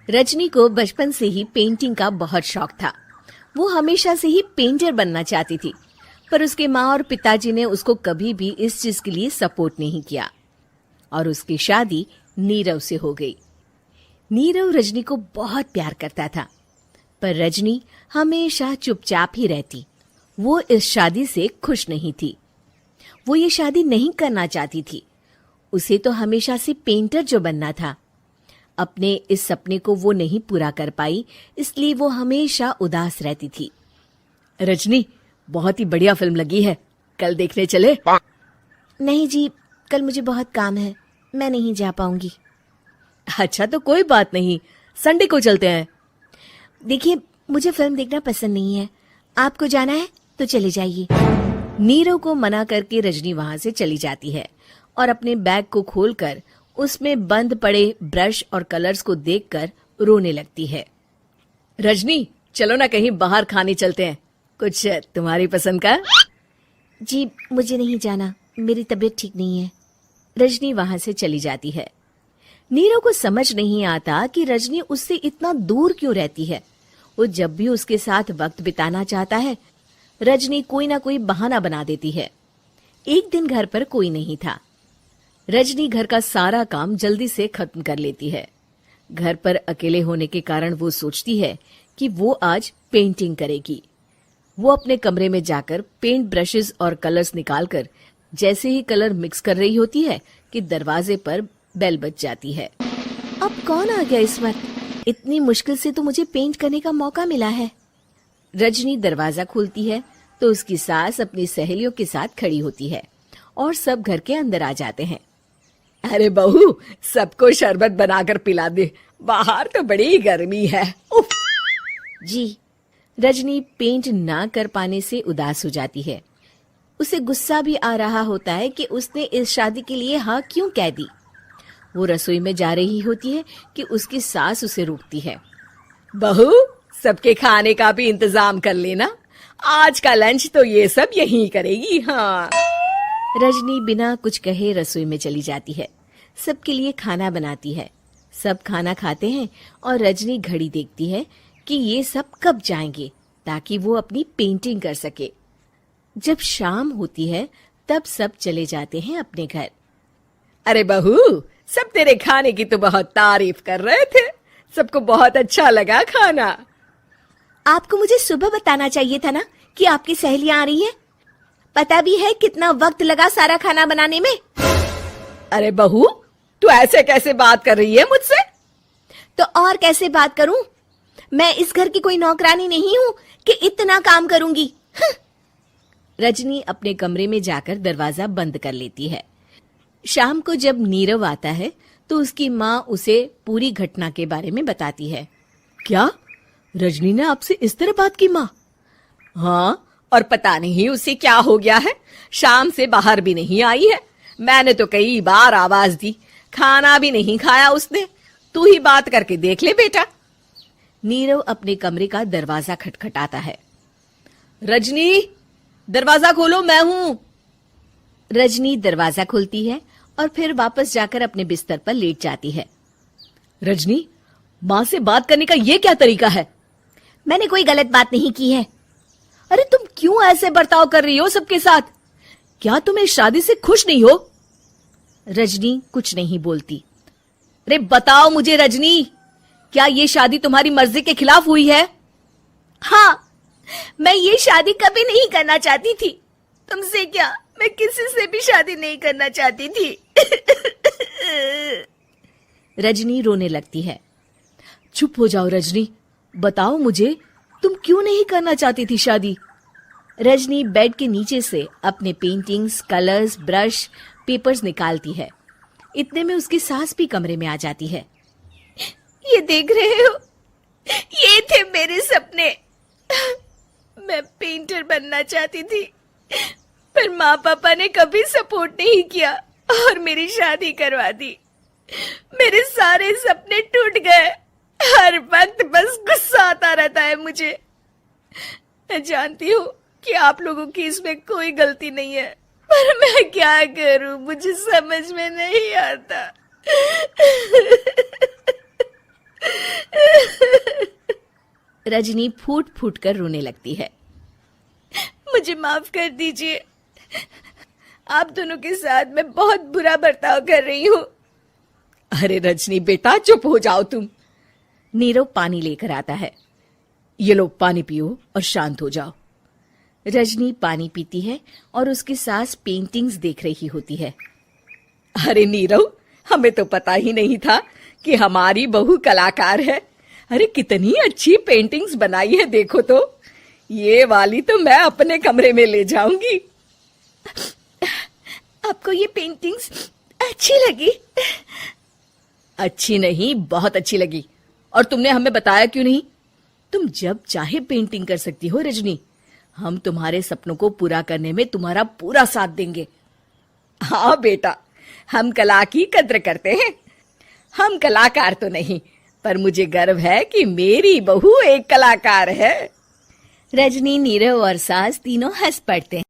रजनी को बचपन से ही पेंटिंग का बहुत शौक था। वो हमेशा से ही पेंटर बनना चाहती थी, पर उसके माँ और पिताजी ने उसको कभी भी इस चीज के लिए सपोर्ट नहीं किया और उसकी शादी नीरव से हो गई। नीरव रजनी को बहुत प्यार करता था, पर रजनी हमेशा चुपचाप ही रहती। वो इस शादी से खुश नहीं थी। वो ये शादी नहीं करना चाहती थी। उसे तो हमेशा से पेंटर जो बनना था। अपने इस सपने को वो नहीं पूरा कर पाई, इसलिए वो हमेशा उदास रहती थी। रजनी, बहुत ही बढ़िया फिल्म लगी है, कल देखने चले? नहीं जी, कल मुझे बहुत काम है, मैं नहीं जा पाऊंगी। अच्छा तो कोई बात नहीं, संडे को चलते हैं। देखिए, मुझे फिल्म देखना पसंद नहीं है। आपको जाना है तो चले जाइए। नीरव को मना करके रजनी वहां से चली जाती है और अपने बैग को खोलकर उसमें बंद पड़े ब्रश और कलर्स को देखकर रोने लगती है। रजनी, चलो ना कहीं बाहर खाने चलते हैं, कुछ तुम्हारी पसंद का। जी, मुझे नहीं जाना, मेरी तबीयत ठीक नहीं है। रजनी वहां से चली जाती है। नीरव को समझ नहीं आता कि रजनी उससे इतना दूर क्यों रहती है। वो जब भी उसके साथ वक्त बिताना चाहता है, रजनी कोई ना कोई बहाना बना देती है। एक दिन घर पर कोई नहीं था। रजनी घर का सारा काम जल्दी से खत्म कर लेती है। घर पर अकेले होने के कारण वो सोचती है कि वो आज पेंटिंग करेगी। वो अपने कमरे में जाकर पेंट ब्रशेस और कलर्स निकालकर जैसे ही कलर मिक्स कर रही होती है कि दरवाजे पर बेल बज जाती है। अब कौन आ गया इस वक्त? इतनी मुश्किल से तो मुझे पेंट करने का मौका मिला है। रजनी दरवाजा खोलती है तो उसकी सास अपनी सहेलियों के साथ खड़ी होती है और सब घर के अंदर आ जाते हैं। अरे बहू, सबको शरबत बनाकर पिला दे, बाहर तो बड़ी गर्मी है। उफ। जी। रजनी पेंट ना कर पाने से उदास हो जाती है। उसे गुस्सा भी आ रहा होता है कि उसने इस शादी के लिए हाँ क्यों कह दी। वो रसोई में जा रही होती है कि उसकी सास उसे रोकती है। बहू, सबके खाने का भी इंतजाम कर लेना, आज का लंच तो ये सब यहीं करेगी। हाँ। रजनी बिना कुछ कहे रसोई में चली जाती है। सबके लिए खाना बनाती है। सब खाना खाते हैं और रजनी घड़ी देखती है कि ये सब कब जाएंगे ताकि वो अपनी पेंटिंग कर सके। जब शाम होती है तब सब चले जाते हैं अपने घर। अरे बहू, सब तेरे खाने की तो बहुत तारीफ कर रहे थे, सबको बहुत अच्छा लगा खाना। आपको मुझे सुबह बताना चाहिए था ना कि आपकी सहेलियां आ रही हैं। पता भी है कितना वक्त लगा सारा खाना बनाने में। अरे बहू, तू ऐसे कैसे बात कर रही है मुझसे? तो और कैसे बात करूं? मैं इस घर की कोई नौकरानी नहीं हूं कि इतना काम करूंगी। रजनी अपने कमरे में जाकर दरवाजा बंद कर लेती है। शाम को जब नीरव आता है तो उसकी माँ उसे पूरी घटना के बारे में बताती है। क्या रजनी ने आपसे इस तरह बात की माँ? हाँ, और पता नहीं उसे क्या हो गया है, शाम से बाहर भी नहीं आई है। मैंने तो कई बार आवाज दी, खाना भी नहीं खाया उसने। तू ही बात करके देख ले बेटा। नीरव अपने कमरे का दरवाजा खटखटाता है। रजनी, दरवाजा खोलो, मैं हूं। रजनी दरवाजा खोलती है और फिर वापस जाकर अपने बिस्तर पर लेट जाती है। रजनी, माँ से बात करने का ये क्या तरीका है? मैंने कोई गलत बात नहीं की है। अरे तुम क्यों ऐसे बर्ताव कर रही हो सबके साथ? क्या तुम इस शादी से खुश नहीं हो? रजनी कुछ नहीं बोलती। अरे बताओ मुझे रजनी, क्या ये शादी तुम्हारी मर्जी के खिलाफ हुई है? हाँ, मैं ये शादी कभी नहीं करना चाहती थी। तुमसे क्या, मैं किसी से भी शादी नहीं करना चाहती थी। रजनी रोने लगती है। चुप हो जाओ रजनी, बताओ मुझे, तुम क्यों नहीं करना चाहती थी शादी? रजनी बेड के नीचे से अपने पेंटिंग्स, कलर्स, ब्रश, पेपर्स निकालती है। इतने में उसकी सास भी कमरे में आ जाती है। ये देख रहे हो, ये थे मेरे सपने। मैं पेंटर बनना चाहती थी, पर माँ पापा ने कभी सपोर्ट नहीं किया और मेरी शादी करवा दी। मेरे सारे सपने टूट गए। हर वक्त बस गुस्सा आता रहता है मुझे। मैं जानती हूँ कि आप लोगों की इसमें कोई गलती नहीं है, पर मैं क्या करूं, मुझे समझ में नहीं आता। रजनी फूट फूट कर रोने लगती है। मुझे माफ कर दीजिए, आप दोनों के साथ मैं बहुत बुरा बर्ताव कर रही हूँ। अरे रजनी बेटा चुप हो जाओ तुम। नीरव पानी लेकर आता है। ये लो पानी पियो और शांत हो जाओ। रजनी पानी पीती है और उसकी सास पेंटिंग्स देख रही होती है। अरे नीरव, हमें तो पता ही नहीं था कि हमारी बहू कलाकार है। अरे कितनी अच्छी पेंटिंग्स बनाई है, देखो तो। ये वाली तो मैं अपने कमरे में ले जाऊंगी। आपको ये पेंटिंग्स अच्छी लगी? अच्छी नहीं, बहुत अच्छी लगी। और तुमने हमें बताया क्यों नहीं? तुम जब चाहे पेंटिंग कर सकती हो रजनी। हम तुम्हारे सपनों को पूरा करने में तुम्हारा पूरा साथ देंगे। हाँ बेटा, हम कला की कद्र करते हैं। हम कलाकार तो नहीं, पर मुझे गर्व है कि मेरी बहू एक कलाकार है। रजनी, नीरव और सास तीनों हंस पड़ते हैं।